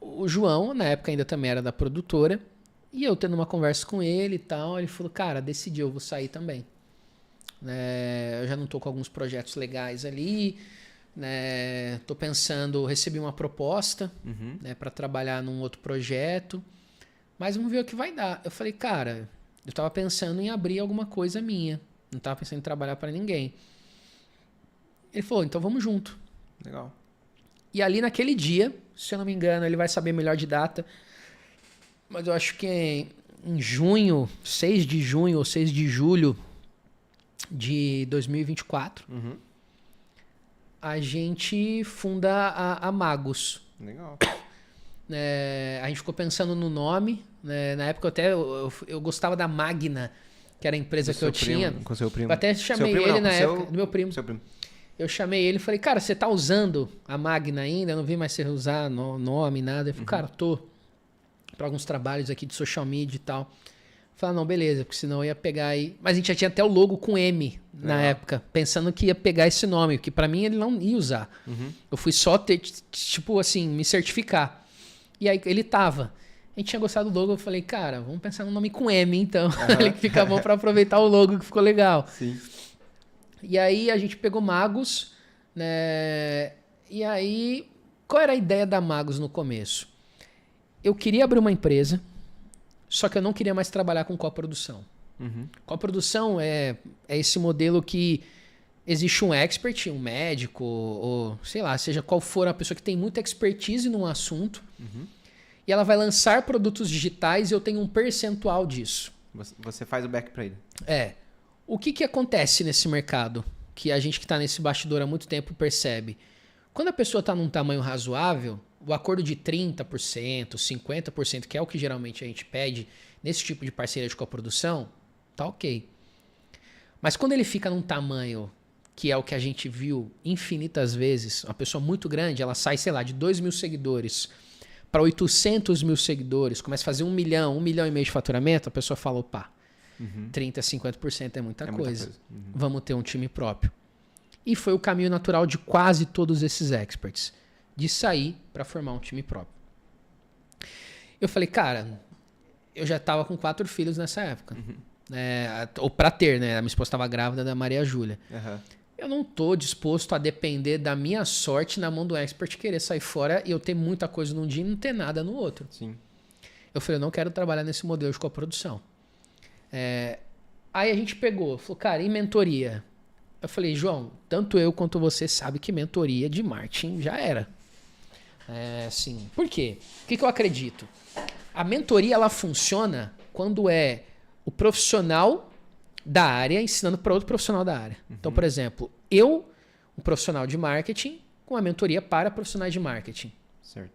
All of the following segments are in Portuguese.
o João, na época ainda também era da produtora, e eu tendo uma conversa com ele e tal, ele falou, cara, decidi, eu vou sair também. Eu já não tô com alguns projetos legais ali, né? Tô pensando, recebi uma proposta, né, para trabalhar num outro projeto, mas vamos ver o que vai dar. Eu falei, cara, eu tava pensando em abrir alguma coisa minha, não tava pensando em trabalhar para ninguém. Ele falou, então vamos junto. Legal. E ali naquele dia, se eu não me engano, ele vai saber melhor de data, mas eu acho que em junho, 6 de junho ou 6 de julho de 2024, a gente funda a Magos. Legal. A gente ficou pensando no nome, né? Na época eu gostava da Magna, que era a empresa que eu tinha. Com seu primo. Eu até chamei ele na época, do meu primo. Seu primo. Eu chamei ele e falei, cara, você tá usando a Magna ainda? Eu não vi mais você usar nome, nada. Ele falou, cara, tô para alguns trabalhos aqui de social media e tal. Eu falei, não, beleza, porque senão eu ia pegar aí... Mas a gente já tinha até o logo com M na época, pensando que ia pegar esse nome, que para mim ele não ia usar. Eu fui só ter, tipo assim, me certificar. E aí ele tava. A gente tinha gostado do logo, eu falei, cara, vamos pensar num nome com M, então. Ele fica bom para aproveitar o logo, que ficou legal. Sim. E aí a gente pegou Magos, né? E aí, qual era a ideia da Magos no começo? Eu queria abrir uma empresa, só que eu não queria mais trabalhar com coprodução. Coprodução é esse modelo que existe um expert, um médico, ou sei lá, seja qual for a pessoa que tem muita expertise num assunto, e ela vai lançar produtos digitais e eu tenho um percentual disso. Você faz o back para ele. O que acontece nesse mercado? Que a gente que está nesse bastidor há muito tempo percebe. Quando a pessoa está num tamanho razoável, o acordo de 30%, 50%, que é o que geralmente a gente pede nesse tipo de parceria de coprodução, tá ok. Mas quando ele fica num tamanho que é o que a gente viu infinitas vezes, uma pessoa muito grande, ela sai, sei lá, de 2 mil seguidores para 800 mil seguidores, começa a fazer 1 milhão, 1 milhão e meio de faturamento, a pessoa fala, opa, 30%, 50% é muita coisa. Vamos ter um time próprio. E foi o caminho natural de quase todos esses experts, de sair para formar um time próprio. Eu falei, cara, eu já estava com 4 filhos nessa época. Ou para ter, né? A minha esposa estava grávida da Maria Júlia. Eu não estou disposto a depender da minha sorte na mão do expert querer sair fora e eu ter muita coisa num dia e não ter nada no outro. Sim. Eu falei, eu não quero trabalhar nesse modelo de coprodução. Aí a gente falou, cara, e mentoria? Eu falei, João, tanto eu quanto você sabe que mentoria de marketing já era. Assim, por quê? O que eu acredito? A mentoria, ela funciona quando é o profissional da área ensinando para outro profissional da área. Então, por exemplo, um profissional de marketing, com a mentoria para profissionais de marketing. Certo.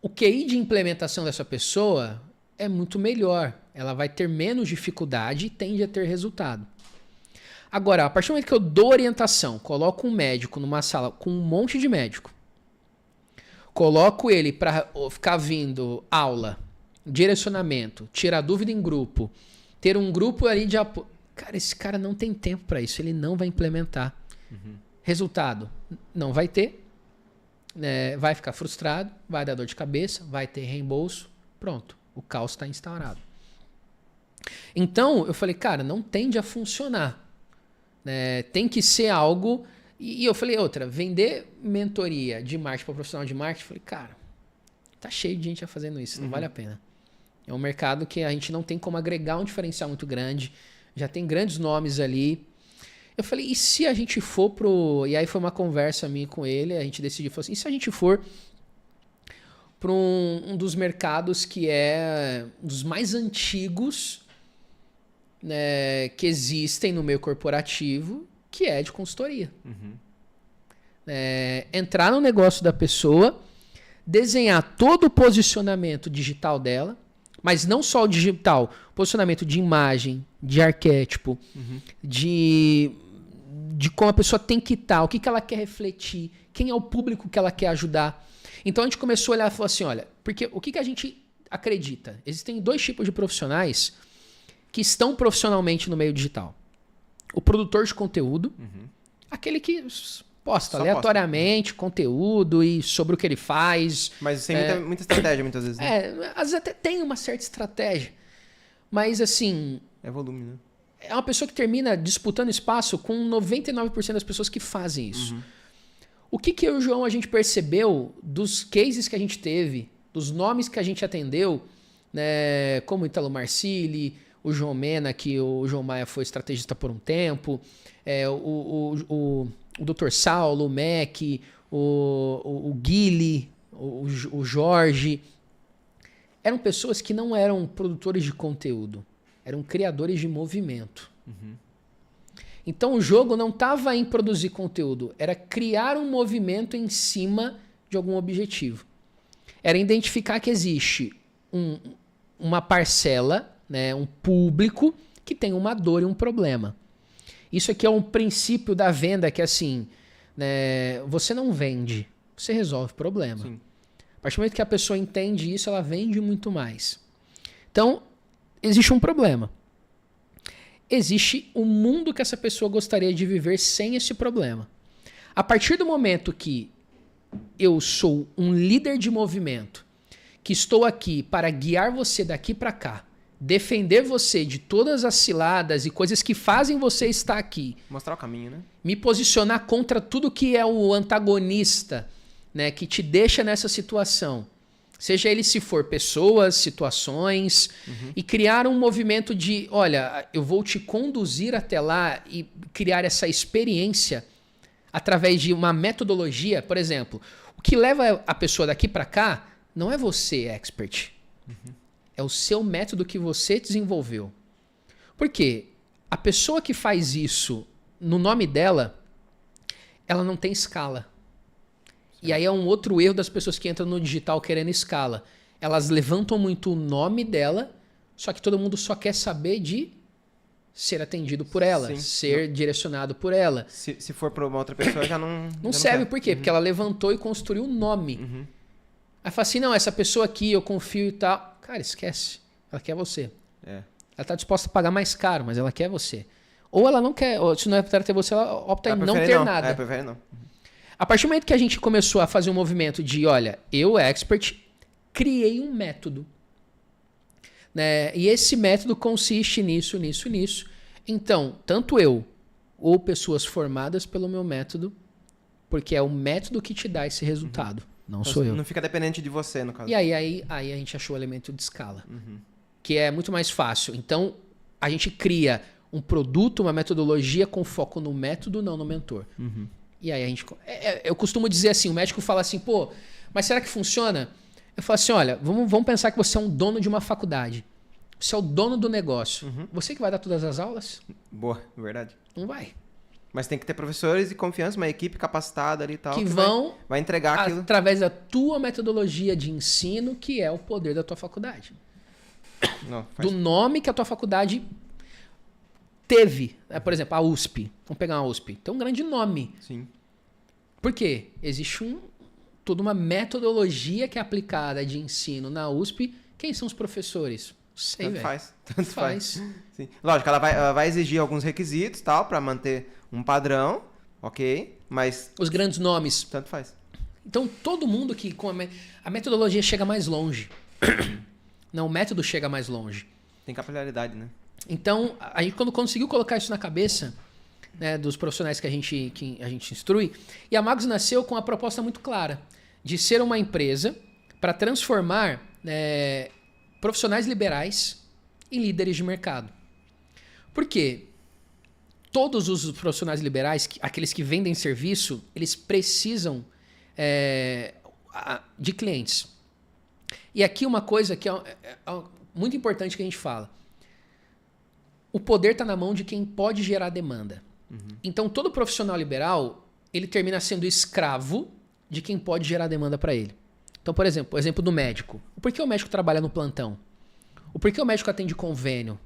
O QI de implementação dessa pessoa é muito melhor. Ela vai ter menos dificuldade e tende a ter resultado. Agora, a partir do momento que eu dou orientação, coloco um médico numa sala com um monte de médico, coloco ele para ficar vindo aula, direcionamento, tirar dúvida em grupo, ter um grupo ali de apoio. Cara, esse cara não tem tempo para isso, ele não vai implementar. Resultado, não vai ter, vai ficar frustrado, vai dar dor de cabeça, vai ter reembolso, pronto, o caos está instaurado. Então, eu falei, cara, não tende a funcionar. Tem que ser algo... E eu falei, vender mentoria de marketing para profissional de marketing, eu falei, cara, tá cheio de gente fazendo isso, não vale a pena. É um mercado que a gente não tem como agregar um diferencial muito grande, já tem grandes nomes ali. Eu falei, e se a gente for pro... E aí foi uma conversa minha com ele, a gente decidiu, falou assim, e se a gente for para um dos mercados que é um dos mais antigos, né, que existem no meio corporativo, que é de consultoria. Entrar no negócio da pessoa, desenhar todo o posicionamento digital dela, mas não só o digital, posicionamento de imagem, de arquétipo, de como a pessoa tem que estar, o que ela quer refletir, quem é o público que ela quer ajudar. Então a gente começou a olhar e falou assim, olha, porque o que a gente acredita? Existem 2 tipos de profissionais que estão profissionalmente no meio digital. O produtor de conteúdo, aquele que Posta Só aleatoriamente conteúdo e sobre o que ele faz. Mas sem muita estratégia, muitas vezes, né? Às vezes até tem uma certa estratégia. Mas, assim, É volume, né? é uma pessoa que termina disputando espaço com 99% das pessoas que fazem isso. O que eu e o João a gente percebeu dos cases que a gente teve, dos nomes que a gente atendeu, né, como o Italo Marcilli, o João Mena, que o João Maia foi estrategista por um tempo, o Dr. Saulo, o Mac, o Guile, o Jorge. Eram pessoas que não eram produtores de conteúdo, eram criadores de movimento. Então o jogo não estava em produzir conteúdo, era criar um movimento em cima de algum objetivo. Era identificar que existe uma parcela, né, um público que tem uma dor e um problema. Isso aqui é um princípio da venda que é assim, né, você não vende, você resolve problema. Sim. A partir do momento que a pessoa entende isso, ela vende muito mais. Então, existe um problema. Existe um mundo que essa pessoa gostaria de viver sem esse problema. A partir do momento que eu sou um líder de movimento, que estou aqui para guiar você daqui para cá, defender você de todas as ciladas e coisas que fazem você estar aqui, Mostrar o caminho, né? me posicionar contra tudo que é o antagonista, né, que te deixa nessa situação, seja ele se for pessoas, situações, e criar um movimento de, olha, eu vou te conduzir até lá e criar essa experiência através de uma metodologia. Por exemplo, o que leva a pessoa daqui para cá não é você, expert. É o seu método que você desenvolveu. Por quê? A pessoa que faz isso no nome dela, ela não tem escala. E aí é um outro erro das pessoas que entram no digital querendo escala. Elas levantam muito o nome dela, só que todo mundo só quer saber de ser atendido por ela, Sim. ser direcionado por ela. Se for para uma outra pessoa, já não... Não já serve quer. por quê? Porque ela levantou e construiu um nome. Aí fala assim, não, essa pessoa aqui, eu confio e tal. Cara, esquece. Ela quer você. É. Ela tá disposta a pagar mais caro, mas ela quer você. Ou ela não quer, ou se não é para ter você, ela opta em não ter nada. Prefere não. A partir do momento que a gente começou a fazer um movimento de, olha, eu, expert, criei um método. Né? E esse método consiste nisso, nisso, nisso. Então, tanto eu ou pessoas formadas pelo meu método, porque é o método que te dá esse resultado, não Então, sou eu. Não fica dependente de você, no caso. E aí a gente achou o elemento de escala, que é muito mais fácil. Então, a gente cria um produto, uma metodologia com foco no método, não no mentor. E aí a gente... eu costumo dizer assim, o médico fala assim, pô, mas será que funciona? Eu falo assim, olha, vamos pensar que você é um dono de uma faculdade. Você é o dono do negócio. Você que vai dar todas as aulas? Boa, verdade. Não vai. Mas tem que ter professores de confiança, uma equipe capacitada ali e tal. Que vão vai entregar aquilo. através da tua metodologia de ensino, que é o poder da tua faculdade. Não, faz... Do nome que a tua faculdade teve. Por exemplo, a USP. Vamos pegar uma USP. Tem um grande nome. Sim. Por quê? Existe toda uma metodologia que é aplicada de ensino na USP. Quem são os professores? Sei, Tanto velho. faz. Tanto faz. Sim. Lógico, ela vai exigir alguns requisitos tal para manter um padrão, ok? Mas Os grandes nomes. tanto faz. Então, todo mundo que com a metodologia chega mais longe. Não, o método chega mais longe. Tem capilaridade, né? Então, a gente quando conseguiu colocar isso na cabeça, né, dos profissionais que a gente instrui, e a Magos nasceu com uma proposta muito clara de ser uma empresa para transformar profissionais liberais em líderes de mercado. Por quê? Todos os profissionais liberais, aqueles que vendem serviço, eles precisam de clientes. E aqui uma coisa que é muito importante que a gente fala. O poder está na mão de quem pode gerar demanda. Então, todo profissional liberal, ele termina sendo escravo de quem pode gerar demanda para ele. Então, por exemplo, o exemplo do médico. Por que o médico trabalha no plantão? Por que o médico atende convênio?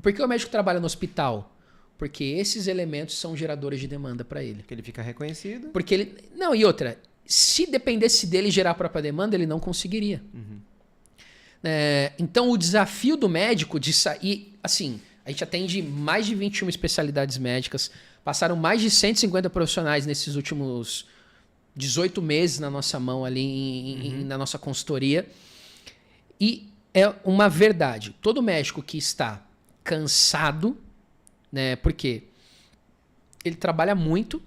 Por que o médico trabalha no hospital? Porque esses elementos são geradores de demanda para ele. Porque ele fica reconhecido. Porque ele... Não, e outra, se dependesse dele gerar a própria demanda, ele não conseguiria. Então, o desafio do médico de sair... Assim, A gente atende mais de 21 especialidades médicas. Passaram mais de 150 profissionais nesses últimos 18 meses na nossa mão ali, na nossa consultoria. E é uma verdade. Todo médico que está cansado, né? Porque ele trabalha muito,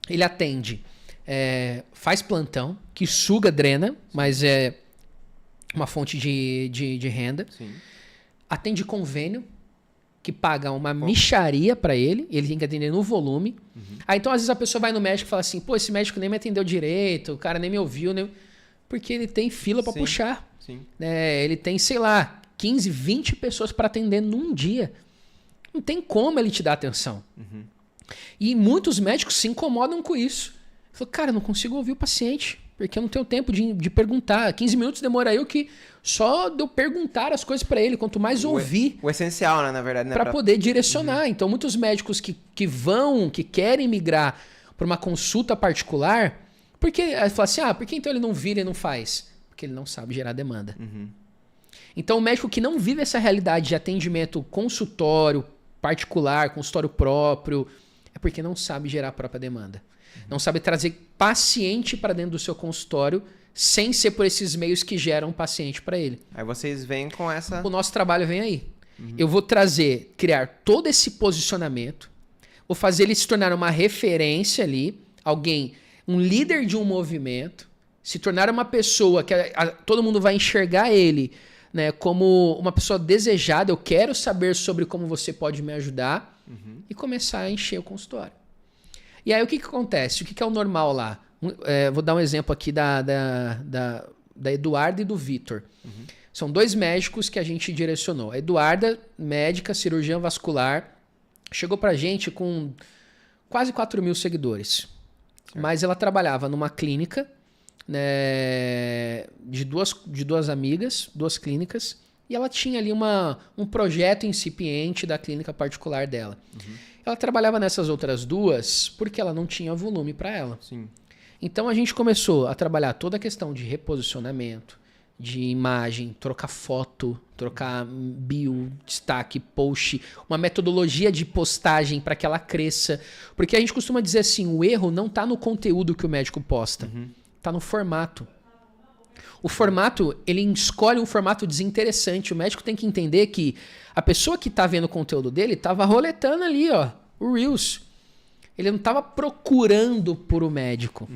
ele atende, faz plantão, que suga, drena, mas é uma fonte de renda. Sim. Atende convênio, que paga uma mixaria para ele tem que atender no volume. Aí então, às vezes, a pessoa vai no médico e fala assim, pô, esse médico nem me atendeu direito, o cara nem me ouviu, porque ele tem fila para puxar. Sim. Ele tem, sei lá, 15, 20 pessoas para atender num dia. Não tem como ele te dar atenção. E muitos médicos se incomodam com isso. Falam, cara, eu não consigo ouvir o paciente, porque eu não tenho tempo de perguntar. 15 minutos demora que só de eu perguntar as coisas para ele, quanto mais ouvir. O essencial, né, na verdade. Né, para poder direcionar. Então, muitos médicos que querem migrar para uma consulta particular, porque fala assim, por que então ele não vira e não faz? Porque ele não sabe gerar demanda. Então, o médico que não vive essa realidade de atendimento consultório particular, consultório próprio, é porque não sabe gerar a própria demanda. Não sabe trazer paciente para dentro do seu consultório sem ser por esses meios que geram paciente para ele. Aí vocês vêm com essa... O nosso trabalho vem aí. Eu vou criar todo esse posicionamento, vou fazer ele se tornar uma referência ali, um líder de um movimento, se tornar uma pessoa que todo mundo vai enxergar ele, né, como uma pessoa desejada. Eu quero saber sobre como você pode me ajudar e começar a encher o consultório. E aí o que acontece? O que é o normal lá? Vou dar um exemplo aqui da Eduarda e do Vitor. São 2 médicos que a gente direcionou. A Eduarda, médica, cirurgiã vascular, chegou pra gente com quase 4 mil seguidores. Certo. Mas ela trabalhava numa clínica, né, de duas amigas, 2 clínicas, e ela tinha ali um projeto incipiente da clínica particular dela. Ela trabalhava nessas outras 2 porque ela não tinha volume para ela. Sim. Então a gente começou a trabalhar toda a questão de reposicionamento, de imagem, trocar foto, trocar bio, destaque, post, uma metodologia de postagem para que ela cresça. Porque a gente costuma dizer assim, o erro não está no conteúdo que o médico posta, está no formato. O formato, ele escolhe um formato desinteressante. O médico tem que entender que a pessoa que está vendo o conteúdo dele estava roletando ali, o Reels. Ele não estava procurando por o médico.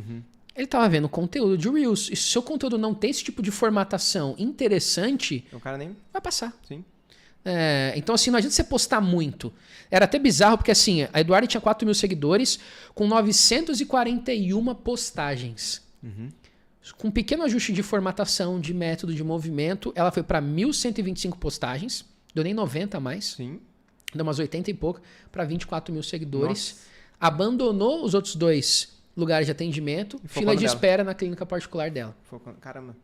Ele estava vendo conteúdo de Reels. E se o seu conteúdo não tem esse tipo de formatação interessante, o cara nem vai passar. Sim. Então, assim, não adianta você postar muito. Era até bizarro, porque assim, a Eduarda tinha 4 mil seguidores com 941 postagens. Com um pequeno ajuste de formatação, de método, de movimento, ela foi para 1.125 postagens. Deu nem 90 a mais. Sim. Deu umas 80 e pouco para 24 mil seguidores. Nossa. Abandonou os outros 2 lugares de atendimento, fila de espera na clínica particular dela. Caramba.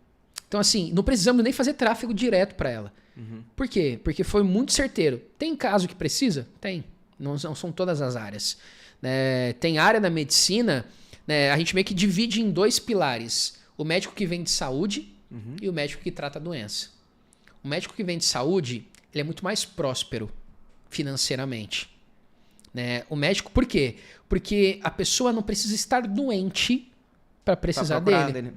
Então, assim, não precisamos nem fazer tráfego direto para ela. Por quê? Porque foi muito certeiro. Tem caso que precisa? Tem. Não são todas as áreas. Tem área da medicina, a gente meio que divide em 2 pilares. O médico que vende saúde e o médico que trata a doença. O médico que vende saúde, ele é muito mais próspero financeiramente. O médico, por quê? Porque a pessoa não precisa estar doente para precisar dele.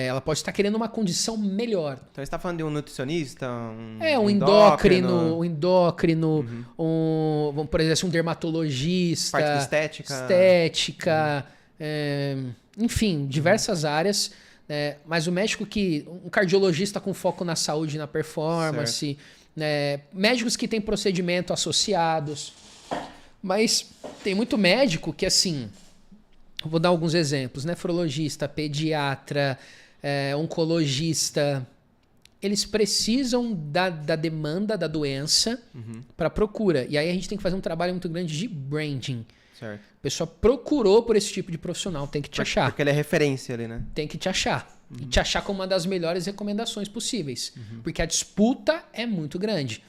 Ela pode estar querendo uma condição melhor. Então você está falando de um nutricionista? Um endócrino, vamos por exemplo, um dermatologista. Parte de estética. Enfim, diversas áreas. Mas o médico um cardiologista com foco na saúde e na performance. Médicos que têm procedimento associados. Mas tem muito médico que, assim, vou dar alguns exemplos, nefrologista, pediatra, oncologista, eles precisam da demanda da doença para procura. E aí a gente tem que fazer um trabalho muito grande de branding. Certo. A pessoa procurou por esse tipo de profissional, tem que te achar. Porque ele é referência ali, né? Tem que te achar. E te achar como uma das melhores recomendações possíveis. Porque a disputa é muito grande.